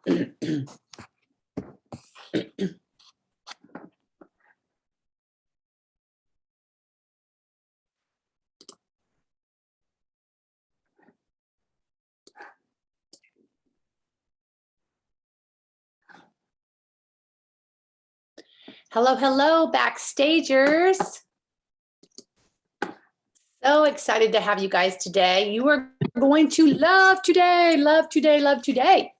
Hello, hello, Backstagers. So excited to have you guys today. You are going to love today, love today, love today.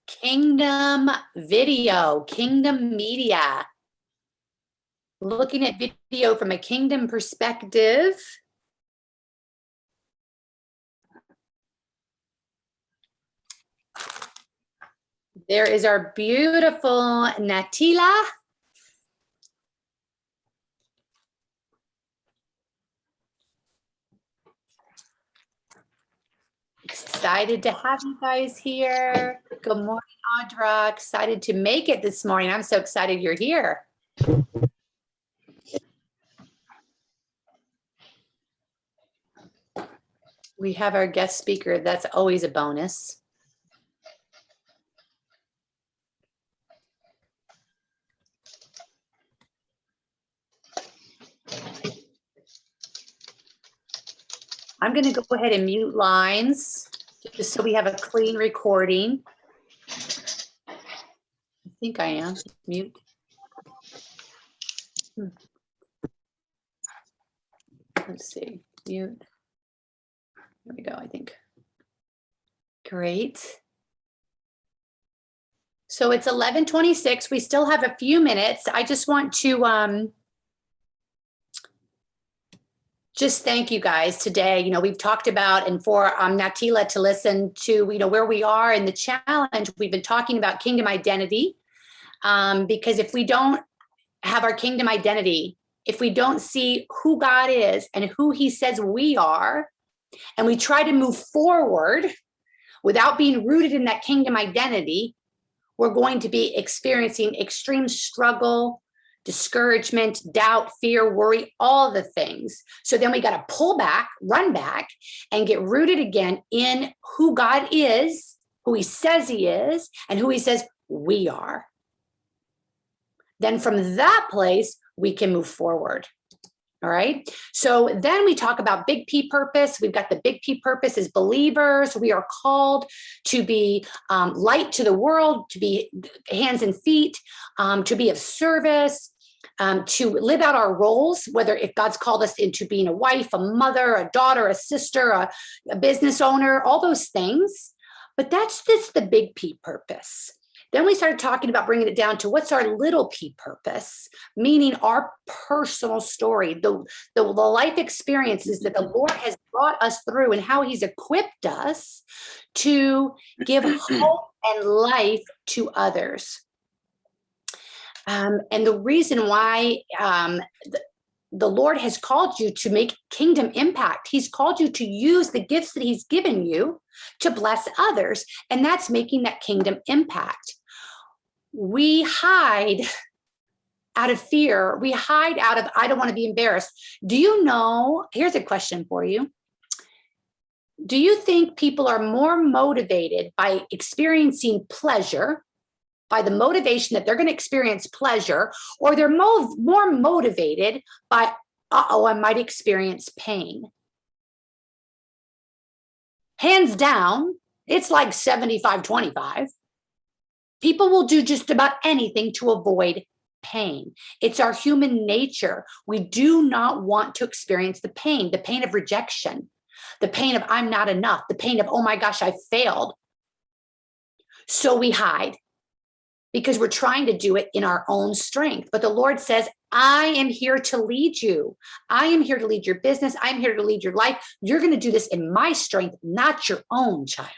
Kingdom video, kingdom media. Looking at video from a kingdom perspective. There is our beautiful Natelia. Excited to have you guys here. Good morning, Audra. Excited to make it this morning. I'm so excited you're here. We have our guest speaker. That's always a bonus. I'm going to go ahead and mute lines just so we have a clean recording. I think I am. Mute. Let's see. Mute. There we go, I think. Great. So it's 11:26. We still have a few minutes. I just want to just thank you guys today. You know, we've talked about, and for Natelia to listen to, you know, where we are in the challenge, we've been talking about kingdom identity. Because if we don't have our kingdom identity, if we don't see who God is and who he says we are, and we try to move forward without being rooted in that kingdom identity, we're going to be experiencing extreme struggle, discouragement, doubt, fear, worry, all the things. So then we got to pull back, run back, and get rooted again in who God is, who he says he is, and who he says we are. Then from that place, we can move forward. All right. So then we talk about big P purpose. We've got the big P purpose as believers. We are called to be light to the world, to be hands and feet, to be of service, to live out our roles, whether if God's called us into being a wife, a mother, a daughter, a sister, a business owner, all those things. But that's just the big P purpose. Then we started talking about bringing it down to what's our little P purpose, meaning our personal story, the life experiences that the Lord has brought us through and how he's equipped us to give hope and life to others. And the reason why the Lord has called you to make kingdom impact, he's called you to use the gifts that he's given you to bless others, and that's making that kingdom impact. We hide out of fear. We hide out of, I don't want to be embarrassed. Do you know, here's a question for you. Do you think people are more motivated by experiencing pleasure, by the motivation that they're going to experience pleasure, or they're more motivated by, I might experience pain? Hands down, it's like 75-25. People will do just about anything to avoid pain. It's our human nature. We do not want to experience the pain of rejection, the pain of I'm not enough, the pain of, oh my gosh, I failed. So we hide because we're trying to do it in our own strength. But the Lord says, I am here to lead you. I am here to lead your business. I'm here to lead your life. You're going to do this in my strength, not your own, child.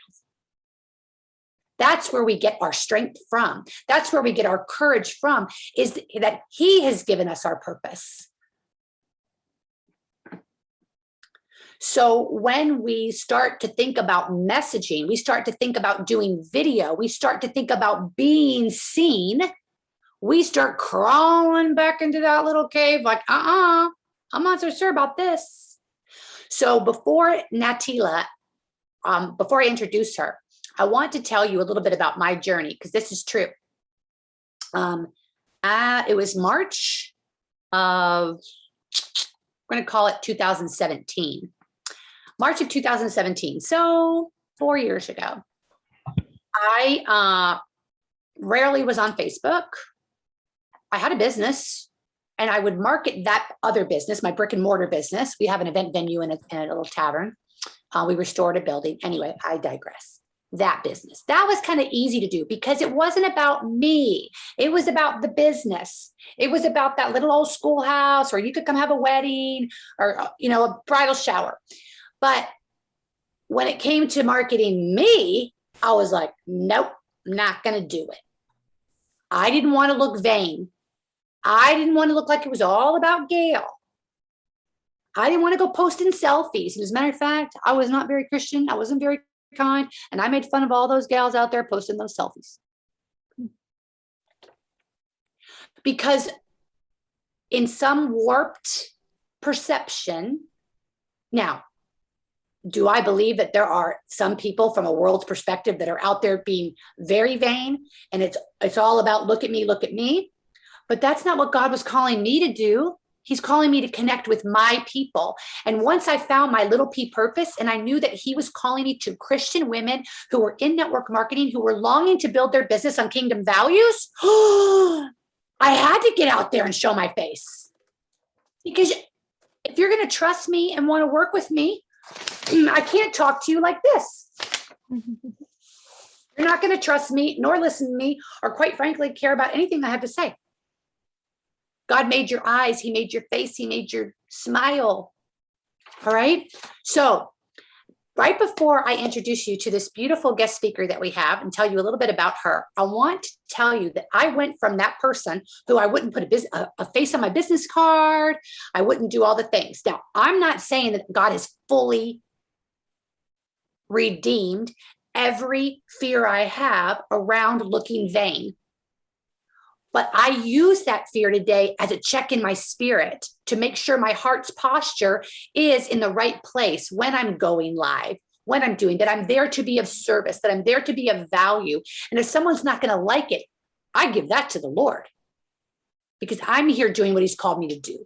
That's where we get our strength from. That's where we get our courage from, is that he has given us our purpose. So when we start to think about messaging, we start to think about doing video, we start to think about being seen, we start crawling back into that little cave like, I'm not so sure about this. So before Natelia, before I introduce her, I want to tell you a little bit about my journey, because this is true. It was March of, we're going to call it 2017. March of 2017. So 4 years ago. I rarely was on Facebook. I had a business and I would market that other business, my brick and mortar business. We have an event venue in a little tavern. We restored a building. Anyway, I digress. That business. That was kind of easy to do because it wasn't about me. It was about the business. It was about that little old schoolhouse, or you could come have a wedding or, you know, a bridal shower. But when it came to marketing me, I was like, nope, not going to do it. I didn't want to look vain. I didn't want to look like it was all about Gail. I didn't want to go posting selfies. And as a matter of fact, I was not very Christian. I wasn't very kind. And I made fun of all those gals out there posting those selfies. Because in some warped perception, now, do I believe that there are some people from a world's perspective that are out there being very vain and it's all about look at me, look at me? But that's not what God was calling me to do. He's calling me to connect with my people. And once I found my little P purpose, and I knew that he was calling me to Christian women who were in network marketing, who were longing to build their business on kingdom values, I had to get out there and show my face. Because if you're going to trust me and want to work with me, I can't talk to you like this. You're not going to trust me, nor listen to me, or quite frankly, care about anything I have to say. God made your eyes. He made your face. He made your smile. All right. So right before I introduce you to this beautiful guest speaker that we have and tell you a little bit about her, I want to tell you that I went from that person who I wouldn't put a face on my business card. I wouldn't do all the things. Now, I'm not saying that God has fully redeemed every fear I have around looking vain. But I use that fear today as a check in my spirit to make sure my heart's posture is in the right place when I'm going live, when I'm doing that. I'm there to be of service, that I'm there to be of value. And if someone's not going to like it, I give that to the Lord because I'm here doing what he's called me to do.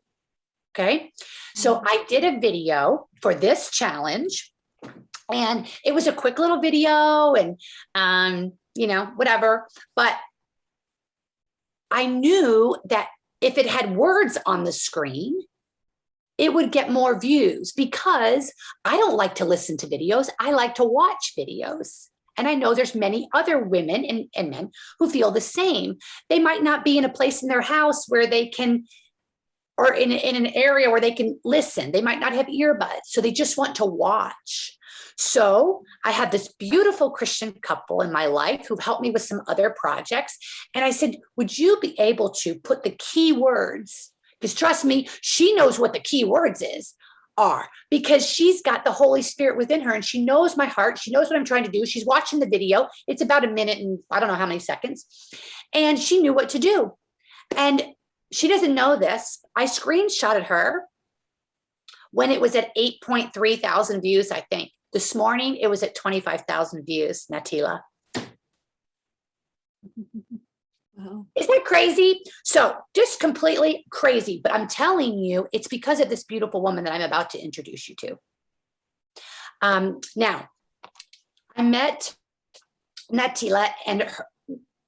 Okay. So I did a video for this challenge and it was a quick little video and, you know, whatever, but I knew that if it had words on the screen, it would get more views because I don't like to listen to videos. I like to watch videos. And I know there's many other women and men who feel the same. They might not be in a place in their house where they can, or in an area where they can listen. They might not have earbuds, so they just want to watch. So I had this beautiful Christian couple in my life who helped me with some other projects. And I said, would you be able to put the key words? Because trust me, she knows what the key words are because she's got the Holy Spirit within her and she knows my heart. She knows what I'm trying to do. She's watching the video. It's about a minute and I don't know how many seconds. And she knew what to do. And she doesn't know this. I screenshotted her when it was at 8.3 thousand views, I think. This morning, it was at 25,000 views, Natelia. Wow. Isn't that crazy? So just completely crazy. But I'm telling you, it's because of this beautiful woman that I'm about to introduce you to. Now, I met Natelia and her,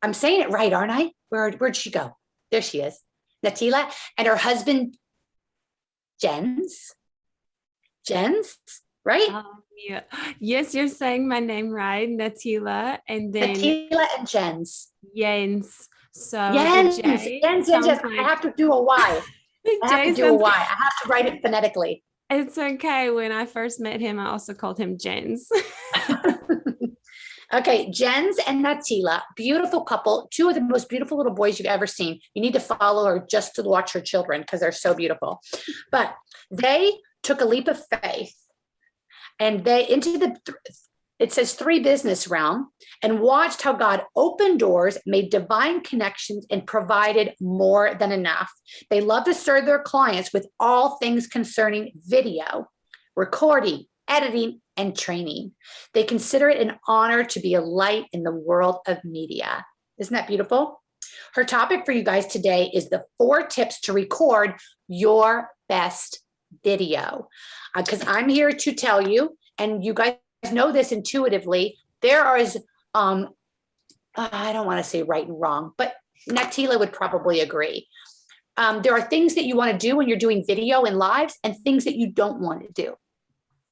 I'm saying it right, aren't I? Where'd she go? There she is. Natelia and her husband, Jens, right? Yeah. Yes, you're saying my name right, Natelia, and then Natelia and Jens. So Jens. I have to do a Y. I have to write it phonetically. It's okay. When I first met him, I also called him Jens. Okay, Jens and Natelia, beautiful couple, two of the most beautiful little boys you've ever seen. You need to follow her just to watch her children because they're so beautiful. But they took a leap of faith and they it says 3 business realm and watched how God opened doors, made divine connections, and provided more than enough. They love to serve their clients with all things concerning video, recording, editing, and training. They consider it an honor to be a light in the world of media. Isn't that beautiful? Her topic for you guys today is the 4 tips to record your best video. Because I'm here to tell you, and you guys know this intuitively, there is, I don't want to say right and wrong, but Natelia would probably agree. There are things that you want to do when you're doing video and lives and things that you don't want to do.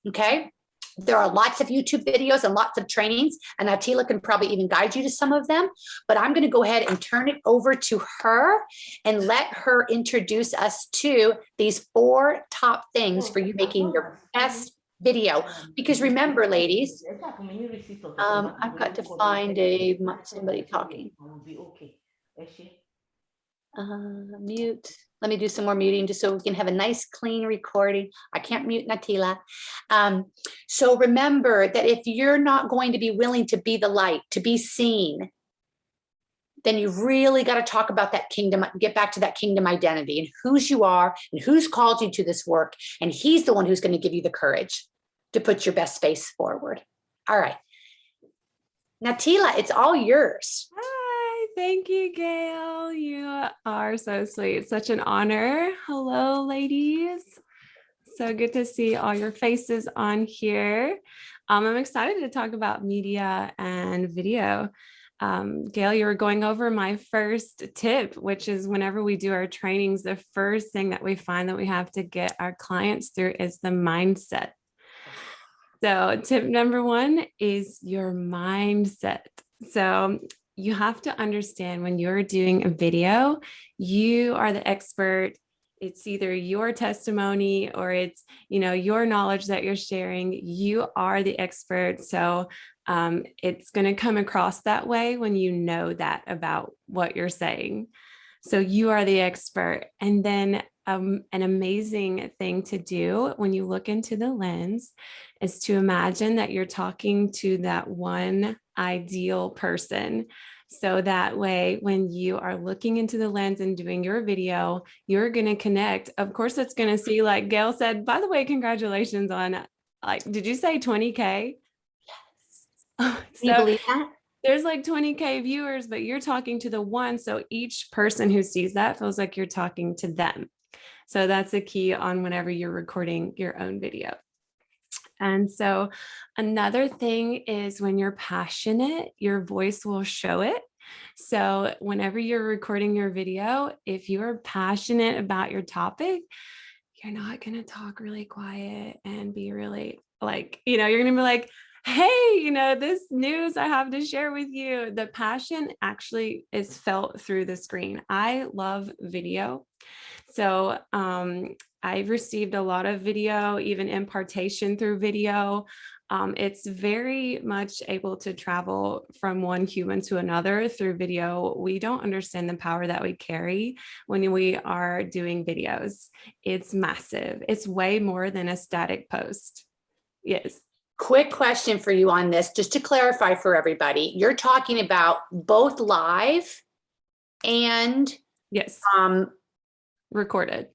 Okay. There are lots of YouTube videos and lots of trainings, and Natelia can probably even guide you to some of them, but I'm going to go ahead and turn it over to her and let her introduce us to these 4 top things for you making your best video. Because remember, ladies, I've got to find somebody talking. Mute. Let me do some more muting just so we can have a nice clean recording. I can't mute Natelia. So remember that if you're not going to be willing to be the light, to be seen, then you've really got to talk about that kingdom, get back to that kingdom identity and whose you are and who's called you to this work. And he's the one who's going to give you the courage to put your best face forward. All right. Natelia, it's all yours. Hi, thank you, Gail. You are so sweet. Such an honor. Hello, ladies. So good to see all your faces on here. I'm excited to talk about media and video. Gail, you were going over my first tip, which is whenever we do our trainings, the first thing that we find that we have to get our clients through is the mindset. So tip number 1 is your mindset. So you have to understand when you're doing a video, you are the expert. It's either your testimony or it's, your knowledge that you're sharing. You are the expert. So it's going to come across that way when you know that about what you're saying. So you are the expert. And then an amazing thing to do when you look into the lens is to imagine that you're talking to that one ideal person. So that way, when you are looking into the lens and doing your video, you're going to connect. Of course, it's going to see, like Gail said, by the way, congratulations on, did you say 20K? Yes. Can you believe that? There's like 20K viewers, but you're talking to the one. So each person who sees that feels like you're talking to them. So that's a key on whenever you're recording your own video. And so another thing is when you're passionate, your voice will show it. So whenever you're recording your video, if you're passionate about your topic, you're not going to talk really quiet and be really you're going to be like, hey, this news I have to share with you. The passion actually is felt through the screen. I love video. So I've received a lot of video, even impartation through video. It's very much able to travel from one human to another through video. We don't understand the power that we carry when we are doing videos. It's massive. It's way more than a static post. Yes. Quick question for you on this, just to clarify for everybody. You're talking about both live and yes, recorded.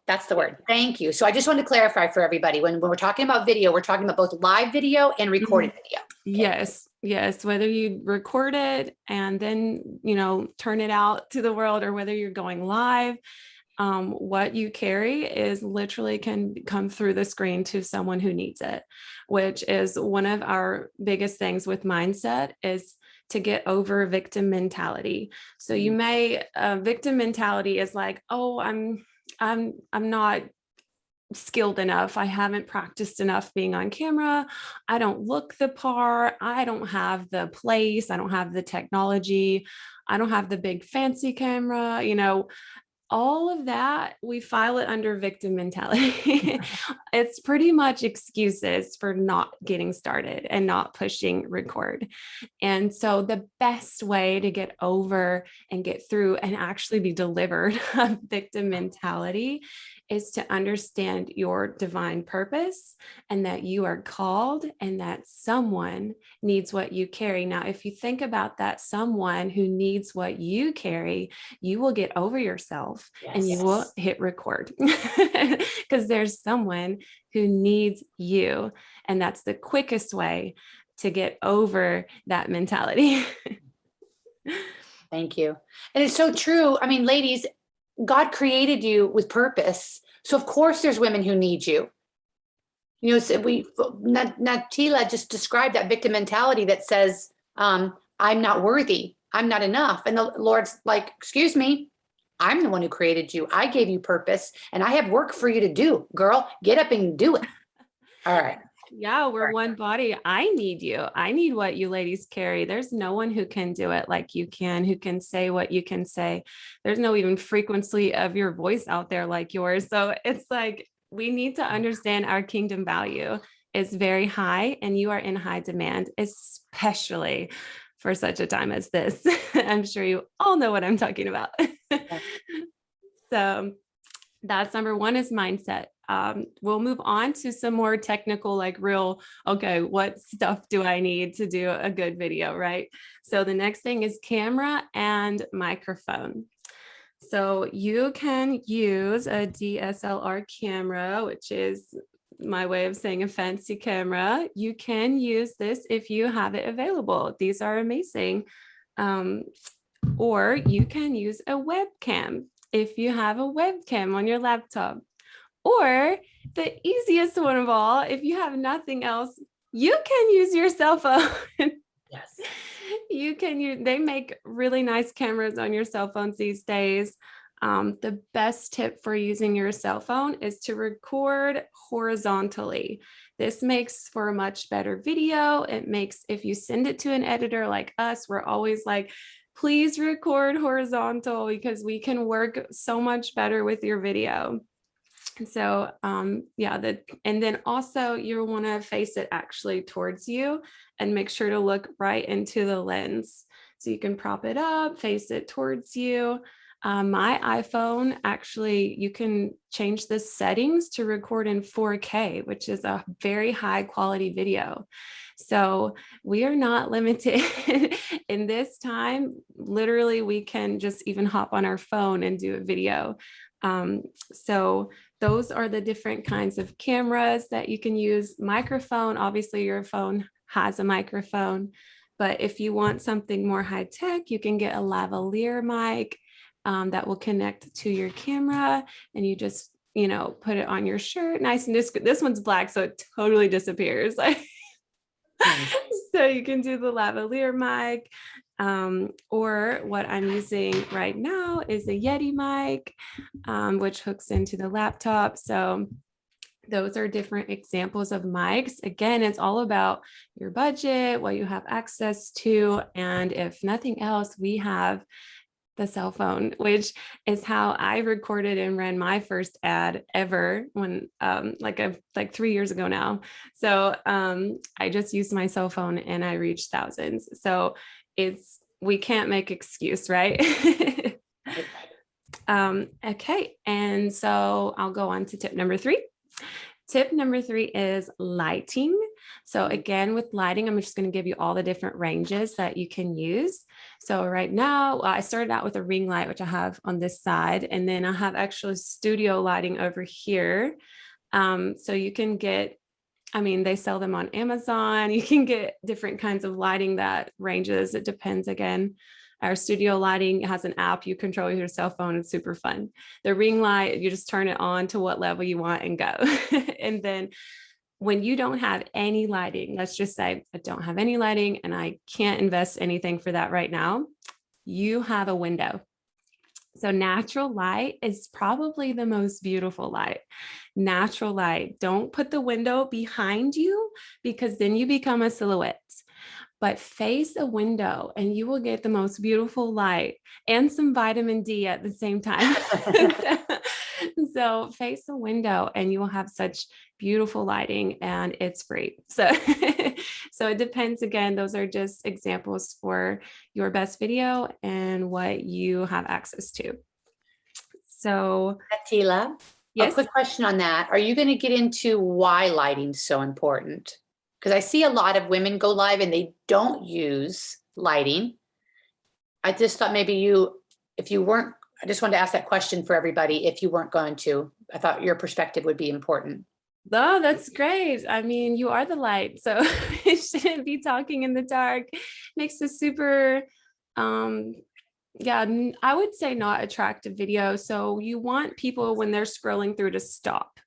That's the word. Thank you. So I just wanted to clarify for everybody, when we're talking about video, we're talking about both live video and recorded video. Okay. Yes. Whether you record it and then, turn it out to the world, or whether you're going live, what you carry is literally can come through the screen to someone who needs it, which is one of our biggest things with mindset, is to get over victim mentality. So you may, victim mentality is like, oh, I'm not skilled enough. I haven't practiced enough being on camera. I don't look the part. I don't have the place. I don't have the technology. I don't have the big fancy camera, all of that, we file it under victim mentality. It's pretty much excuses for not getting started and not pushing record. And so the best way to get over and get through and actually be delivered of victim mentality is to understand your divine purpose and that you are called and that someone needs what you carry. Now, if you think about that someone who needs what you carry, you will get over yourself and you will hit record because there's someone who needs you. And that's the quickest way to get over that mentality. Thank you. And it's so true. I mean, ladies, God created you with purpose. So of course there's women who need you. You know, so Natelia just described that victim mentality that says, I'm not worthy. I'm not enough. And the Lord's like, excuse me, I'm the one who created you. I gave you purpose and I have work for you to do. Girl, get up and do it. All right. Yeah, we're one body. I need you. I need what you ladies carry. There's no one who can do it like you can, who can say what you can say. There's no even frequency of your voice out there like yours. So it's like, we need to understand our kingdom value is very high and you are in high demand, especially for such a time as this. I'm sure you all know what I'm talking about. So that's number one is mindset. We'll move on to some more technical, like real, okay, what stuff do I need to do a good video, right? So the next thing is camera and microphone. So you can use a DSLR camera, which is my way of saying a fancy camera. You can use this if you have it available. These are amazing. Or you can use a webcam if you have a webcam on your laptop. Or the easiest one of all, if you have nothing else, you can use your cell phone. Yes. You can use, they make really nice cameras on your cell phones these days. The best tip for using your cell phone is to record horizontally. This makes for a much better video. It makes, if you send it to an editor like us, we're always like, please record horizontal because we can work so much better with your video. So yeah, and then also you'll want to face it actually towards you and make sure to look right into the lens. So you can prop it up, face it towards you. My iPhone, actually, you can change the settings to record in 4K, which is a very high quality video. So we are not limited in this time. Literally, we can just even hop on our phone and do a video. So those are the different kinds of cameras that you can use. Microphone, obviously your phone has a microphone, but if you want something more high tech, you can get a lavalier mic that will connect to your camera, and you just, you know, put it on your shirt, nice and discreet. This one's black, so it totally disappears. So you can do the lavalier mic. Or what I'm using right now is a Yeti mic, which hooks into the laptop. So those are different examples of mics. Again, it's all about your budget, what you have access to. And if nothing else, we have the cell phone, which is how I recorded and ran my first ad ever when like 3 years ago now. So I just used my cell phone and I reached thousands. So we can't make excuse, right? Okay. And so I'll go on to tip number 3. Tip number 3 is lighting. So again, with lighting, I'm just going to give you all the different ranges that you can use. So right now, I started out with a ring light, which I have on this side, and then I have actually studio lighting over here. So you can get, I mean, they sell them on Amazon. You can get different kinds of lighting that ranges. It depends again. Our studio lighting has an app you control with your cell phone. It's super fun. The ring light, you just turn it on to what level you want and go. And then when you don't have any lighting, let's just say I don't have any lighting and I can't invest anything for that right now, you have a window. So natural light is probably the most beautiful light. Natural light. Don't put the window behind you because then you become a silhouette. But face a window and you will get the most beautiful light and some vitamin D at the same time. So face a window and you will have such beautiful lighting, and it's free. So, so it depends. Again, those are just examples for your best video and what you have access to. So Natelia, A Yes. quick question on that. Are you going to get into why lighting's so important? Because I see a lot of women go live and they don't use lighting. I just thought maybe if you weren't, I just wanted to ask that question for everybody. If you weren't going to, I thought your perspective would be important. Oh, that's great. I mean, you are the light, so it shouldn't be talking in the dark. Makes a super, yeah, I would say not attractive video. So you want people when they're scrolling through to stop.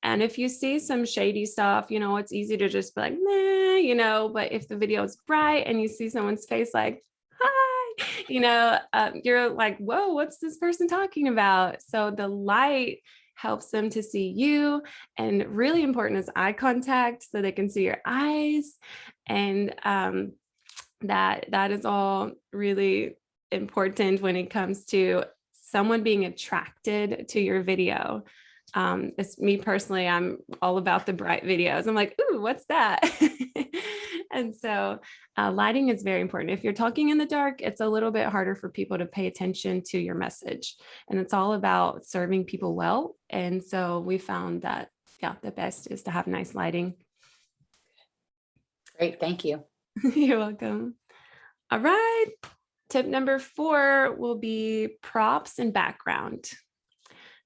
And if you see some shady stuff, it's easy to just be like, nah, but if the video is bright and you see someone's face like, hi, you're like, whoa, what's this person talking about? So the light helps them to see you, and really important is eye contact so they can see your eyes. And that is all really important when it comes to someone being attracted to your video. It's me personally, I'm all about the bright videos. I'm like, ooh, what's that? And so lighting is very important. If you're talking in the dark, it's a little bit harder for people to pay attention to your message. And it's all about serving people well. And so we found that, yeah, the best is to have nice lighting. Great, thank you. You're welcome. All right. Tip number 4 will be props and background.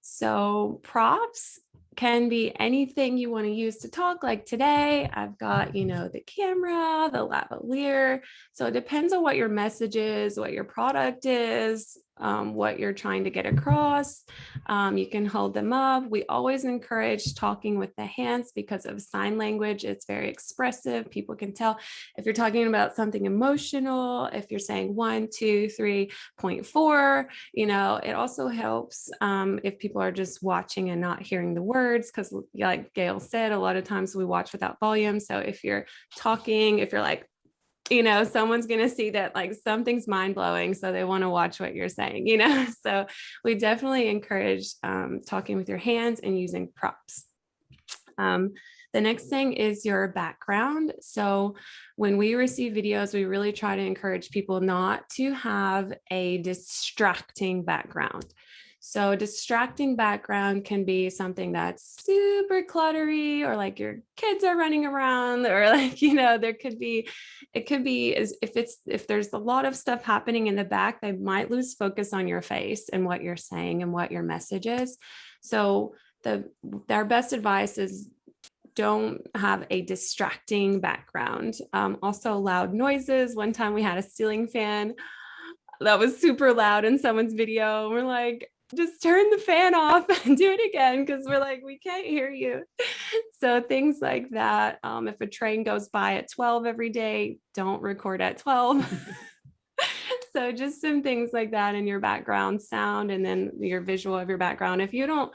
So props can be anything you want to use to talk. Like today, I've got, the camera, the lavalier. So it depends on what your message is, what your product is, what you're trying to get across. You can hold them up. We always encourage talking with the hands because of sign language. It's very expressive. People can tell if you're talking about something emotional, if you're saying 1, 2, 3.4, it also helps if people are just watching and not hearing the words, because like Gail said, a lot of times we watch without volume. So if you're talking, if you're like, someone's going to see that like something's mind blowing. So they want to watch what you're saying, so we definitely encourage talking with your hands and using props. The next thing is your background. So when we receive videos, we really try to encourage people not to have a distracting background. So distracting background can be something that's super cluttery, or like your kids are running around, or like, it could be if there's a lot of stuff happening in the back, they might lose focus on your face and what you're saying and what your message is. So our best advice is don't have a distracting background. Also loud noises. One time we had a ceiling fan that was super loud in someone's video. We're like, just turn the fan off and do it again, because we're like, we can't hear you. So things like that. If a train goes by at 12 every day, don't record at 12. So just some things like that in your background sound, and then your visual of your background. If you want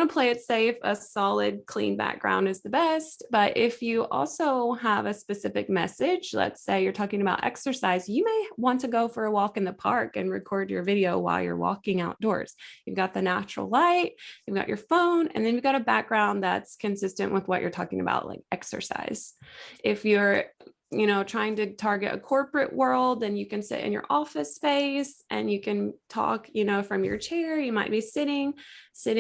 to play it safe, a solid, clean background is the best. But if you also have a specific message, let's say you're talking about exercise, you may want to go for a walk in the park and record your video while you're walking outdoors. You've got the natural light, you've got your phone, and then you've got a background that's consistent with what you're talking about, like exercise. If you're trying to target a corporate world, then you can sit in your office space and you can talk, from your chair. You might be sitting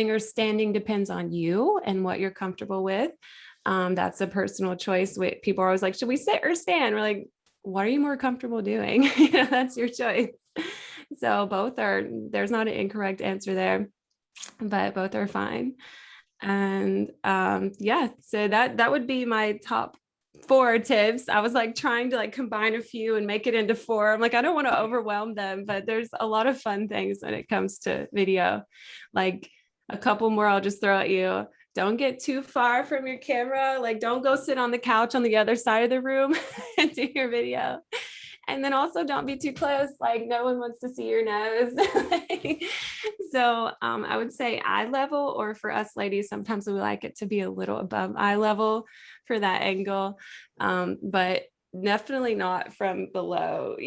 or standing, depends on you and what you're comfortable with. That's a personal choice. People are always like, should we sit or stand? We're like, what are you more comfortable doing? That's your choice. So there's not an incorrect answer there, but both are fine. And so that would be my top 4 tips. I was like trying to like combine a few and make it into 4. I'm like, I don't want to overwhelm them, but there's a lot of fun things when it comes to video. Like a couple more I'll just throw at you. Don't get too far from your camera. Like don't go sit on the couch on the other side of the room and do your video. And then also don't be too close. Like no one wants to see your nose. So I would say eye level, or for us ladies, sometimes we like it to be a little above eye level for that angle. But definitely not from below,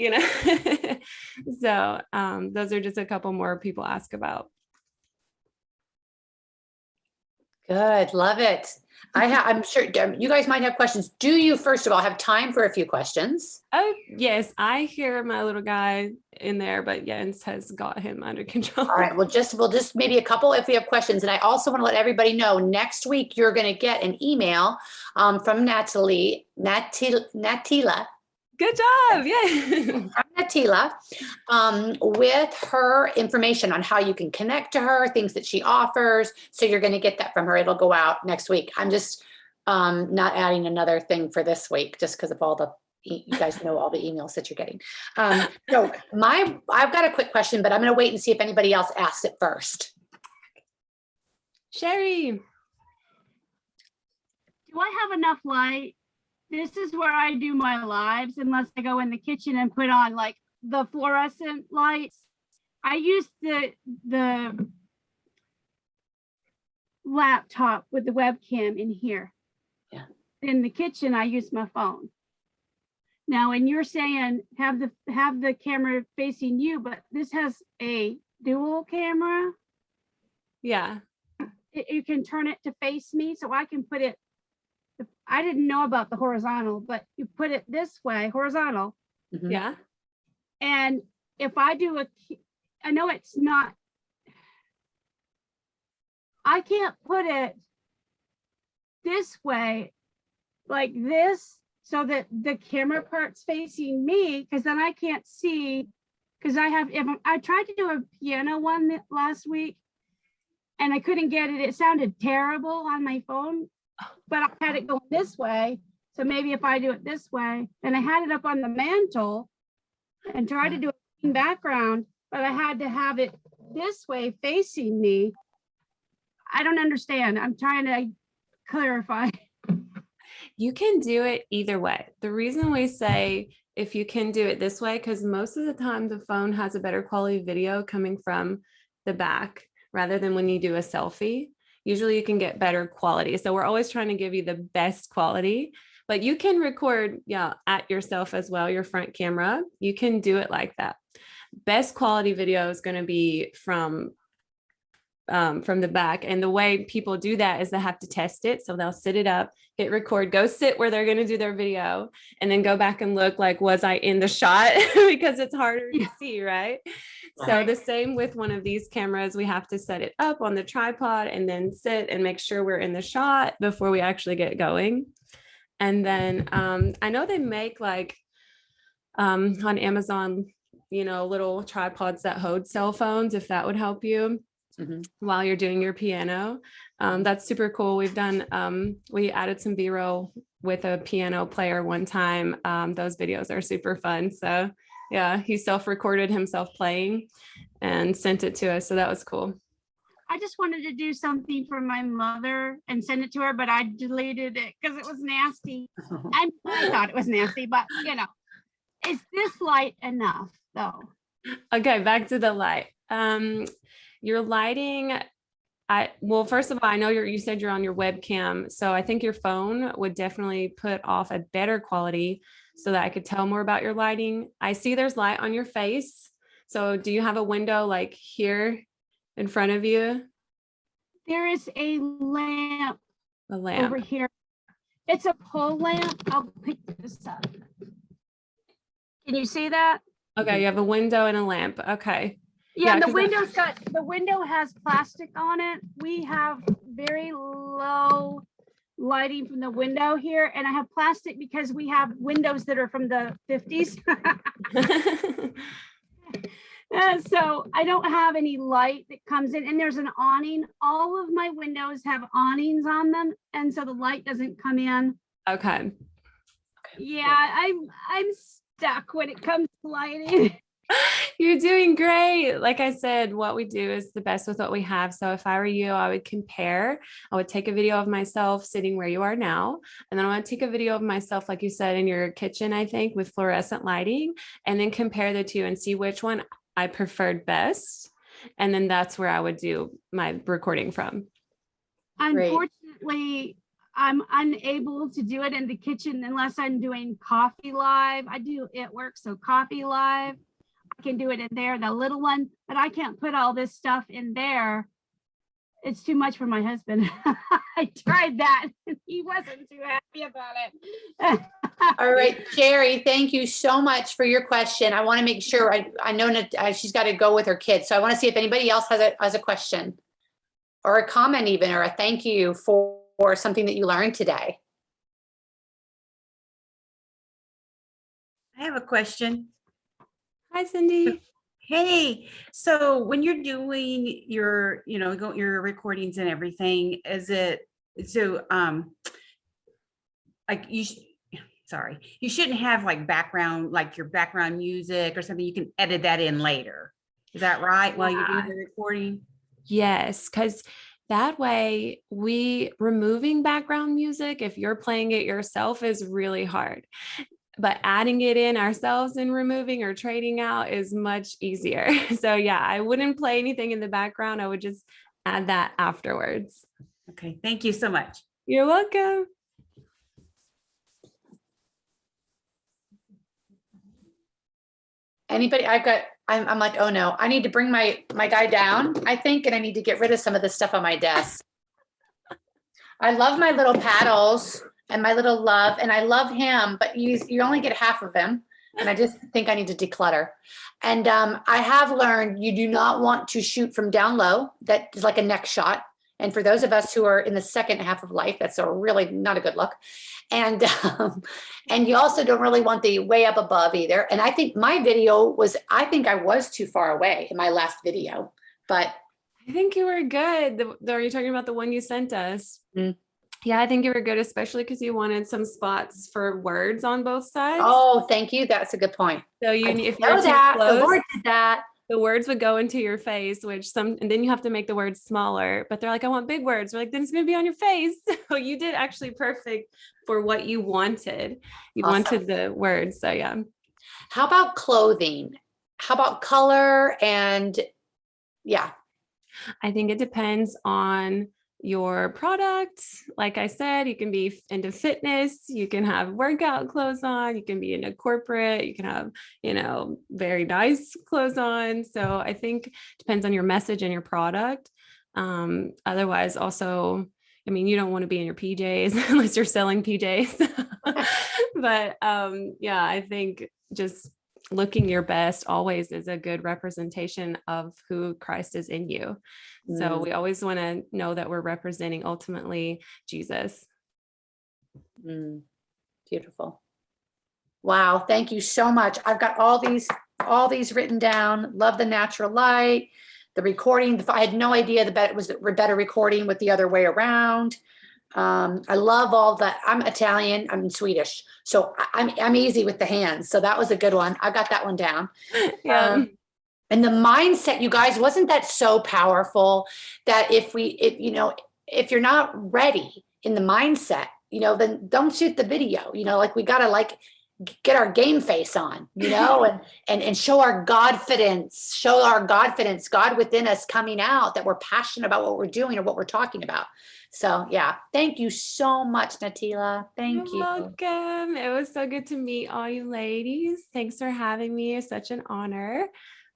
So those are just a couple more people ask about. Good. Love it. I'm sure you guys might have questions. Do you, first of all, have time for a few questions? Oh, yes. I hear my little guy in there, but Jens has got him under control. All right. We'll just maybe a couple if we have questions. And I also want to let everybody know next week you're going to get an email from Natalia. Good job. Yeah. From Natelia, with her information on how you can connect to her, things that she offers. So you're going to get that from her. It'll go out next week. I'm just not adding another thing for this week just because of all the, you guys know all the emails that you're getting. So I've got a quick question, but I'm going to wait and see if anybody else asks it first. Sherry. Do I have enough light? This is where I do my lives, unless I go in the kitchen and put on like the fluorescent lights. I use the laptop with the webcam in here. Yeah. In the kitchen, I use my phone. Now, and you're saying have the camera facing you, but this has a dual camera. Yeah. You can turn it to face me, so I can put it. I didn't know about the horizontal, but you put it this way, horizontal. Mhm. Yeah. And if I do I know it's not, I can't put it this way, like this, so that the camera part's facing me, because then I can't see, because I tried to do a piano one last week and I couldn't get it. It sounded terrible on my phone, but I had it going this way. So maybe if I do it this way, and I had it up on the mantle and tried to do a clean background, but I had to have it this way facing me. I don't understand. I'm trying to clarify. You can do it either way. The reason we say if you can do it this way, because most of the time the phone has a better quality video coming from the back rather than when you do a selfie. Usually you can get better quality. So we're always trying to give you the best quality, but you can record at yourself as well, your front camera. You can do it like that. Best quality video is going to be from the back. And the way people do that is they have to test it. So they'll sit it up, hit record, go sit where they're going to do their video, and then go back and look like, was I in the shot? Because it's harder to see, right? So the same with one of these cameras, we have to set it up on the tripod and then sit and make sure we're in the shot before we actually get going. And then I know they make like on Amazon, little tripods that hold cell phones, if that would help you. Mm-hmm. While you're doing your piano. That's super cool. We've done, we added some B-roll with a piano player one time. Those videos are super fun. So yeah, he self-recorded himself playing and sent it to us. So that was cool. I just wanted to do something for my mother and send it to her, but I deleted it because it was nasty. I thought it was nasty, but is this light enough though? Okay, back to the light. Your lighting, well, first of all, I know you said you're on your webcam. So I think your phone would definitely put off a better quality so that I could tell more about your lighting. I see there's light on your face. So do you have a window like here in front of you? There is a lamp. A lamp over here. It's a pole lamp. I'll pick this up. Can you see that? Okay, you have a window and a lamp. Okay. Yeah, the window has plastic on it. We have very low lighting from the window here, and I have plastic because we have windows that are from the 50s. So I don't have any light that comes in, and there's an awning. All of my windows have awnings on them, and so the light doesn't come in. Okay. Yeah, I'm stuck when it comes to lighting. You're doing great. Like I said, what we do is the best with what we have. So if I were you, I would compare. I would take a video of myself sitting where you are now. And then I want to take a video of myself, like you said, in your kitchen, I think, with fluorescent lighting, and then compare the two and see which one I preferred best. And then that's where I would do my recording from. Unfortunately, I'm unable to do it in the kitchen unless I'm doing coffee live. I do It Works, so coffee live. I can do it in there, the little one, but I can't put all this stuff in there it's too much for my husband. I tried that. He wasn't too happy about it. All right, Jerry, thank you so much for your question. I want to make sure I know that she's got to go with her kids. So I want to see if anybody else has a question or a comment even, or a thank you for something that you learned today. I have a question. Hi, Cindy. Hey, so when you're doing your, your recordings and everything, is it, so, like sorry, you shouldn't have like background, like your background music or something. You can edit that in later. Is that right? While you're doing the recording? Yes, because that way removing background music, if you're playing it yourself, is really hard. But adding it in ourselves and removing or trading out is much easier. So yeah, I wouldn't play anything in the background. I would just add that afterwards. Okay, thank you so much. You're welcome. Anybody? I'm like, oh no, I need to bring my guy down, I think, and I need to get rid of some of the stuff on my desk. I love my little paddles and my little love, and I love him, but you only get half of him. And I just think I need to declutter. And I have learned you do not want to shoot from down low. That is like a neck shot. And for those of us who are in the second half of life, that's a really not a good look. And you also don't really want the way up above either. And I think my video I think I was too far away in my last video, but I think you were good. Are you talking about the one you sent us? Mm. Yeah, I think you were good, especially because you wanted some spots for words on both sides. oh, thank you. That's a good point. So I if know you're too that. The close, Lord did that. the words would go into your face, and then you have to make the words smaller, but they're like, I want big words. We're like, then it's going to be on your face. So you did actually perfect for what you wanted. You Awesome. wanted the words. So yeah. How about clothing? How about color? And yeah. I think it depends on your product. Like I said, you can be into fitness, you can have workout clothes on, you can be in a corporate, you can have, very nice clothes on. So I think it depends on your message and your product. Otherwise, also, you don't want to be in your PJs unless you're selling PJs. But yeah, I think just looking your best always is a good representation of who Christ is in you. So we always want to know that we're representing ultimately Jesus. Beautiful. Wow. Thank you so much. I've got all these written down. Love the natural light, the recording. I had no idea it was better recording with the other way around. I love all that. I'm Italian, I'm Swedish, so I'm easy with the hands. So that was a good one. I got that one down. Yeah. And the mindset, you guys, wasn't that so powerful that if you're not ready in the mindset, then don't shoot the video, like we got to get our game face on, and show our Godfidence, God within us coming out, that we're passionate about what we're doing or what we're talking about. So yeah, thank you so much, Natelia. Thank you. You're welcome. It was so good to meet all you ladies. Thanks for having me. It's such an honor.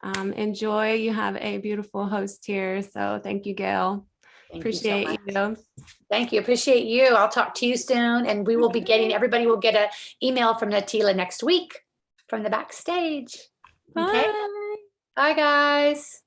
Enjoy. You have a beautiful host here. So thank you, Gail. Appreciate you. Thank you. Appreciate you. I'll talk to you soon. And we will be everybody will get an email from Natelia next week from the backstage. Bye. Okay. Bye, guys.